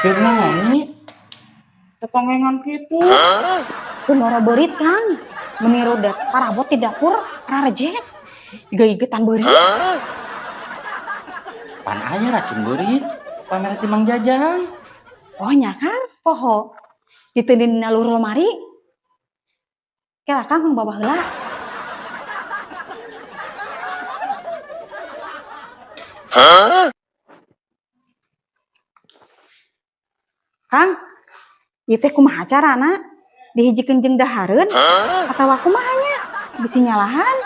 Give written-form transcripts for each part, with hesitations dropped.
Kenapa tetangengan gitu? Kumoro berit Kang, meniru dat parabot di dapur, rarejek, gaigetan berit. Pan aya racun berit, pamer ti Mang Jajang. Oh nya Kang, poho, ditendin nalur lemari. Kela Kang bawa heula. Kang, ieu teh kumaha carana? Dihijikeun jeung dahareun atawa kumaha nya? Bisi nyalahan.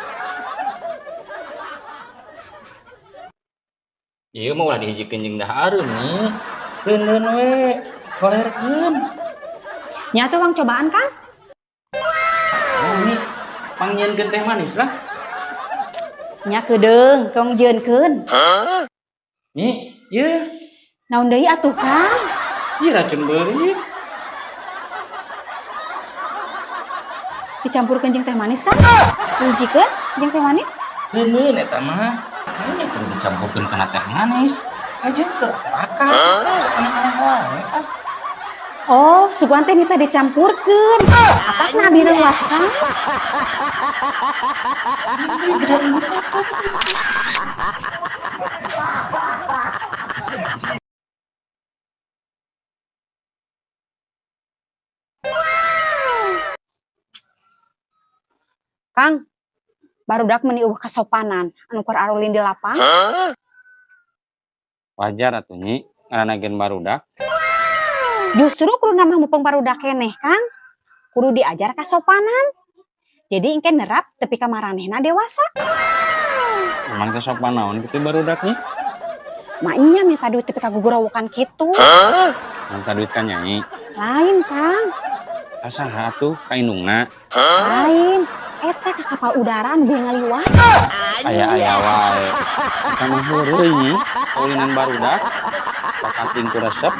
Ieu mah ulah dihijikeun jeung dahareun nih. Keunleun we, golerkeun. Nya tuh Wang cobaan Kang? Ini panggieunkeun teh manis lah. Nya kedeung, kong jeunkeun. Nih, ieu. Naon deui atuh Kang? Ieu racun berit. Dicampurkeun jeung teh manis Kang? Dihijikeun jeung teh manis? Keunleun eta mah. Nya kudu dicampurkeun kana teh manis. Aja teu akal. Aneh-aneh wae. Oh, suguhan teh nita dicampurkeun. Atak nabi rewas Kang. Kang, barudak meuni eueuh kasopanan anu keur arulin di lapang. Wajar atuh Nyi, ngaranna gen barudak. Justru kudu nama mupeng barudak keneh Kang. Kudu diajar kasopanan. Jadi engke nerap tepi ka maranehna dewasa. Emang teh sopan naon kitu barudak Nyi? Maknya minta duit tepi ka gugurawokan kitu. Minta duit ka Nyai. Lain Kang, Kasaha atuh ka indungna? lain. Eta ka kapal udara anu beuh ngaliwat. Aya wae. Kita mah heureuy Nyi, kaulinan barudak. Pakating ku resep.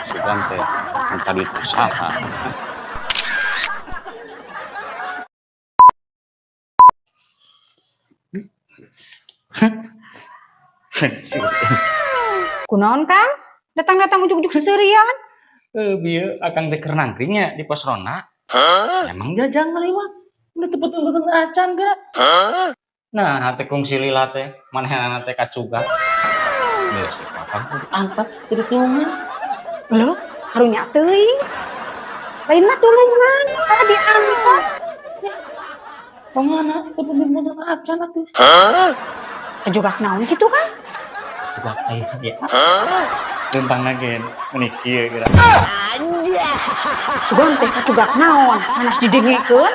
Sugan teh minta duit usaha. Kunaon Kang? Datang-datang ujuk-ujuk seserian. Bieu akang teh keur nangkringnya di pos ronda. Emang Jajang ngaliwat. Udah tepet-tepet acan geura. Nah, teh kungsi lila teh manehna teh kacugat. Geus akang kudu angkat jadi tulungan. Leuh, karunya teuing. Lain mah tulungan, kada diangkat. Pangana tepet-tepet acan atuh. Kejogak naon kitu Kang? Kacugat aya ya. Lempang nagen meuni kieu geura. Sugan teh kacugak naon? Panas didengekeun.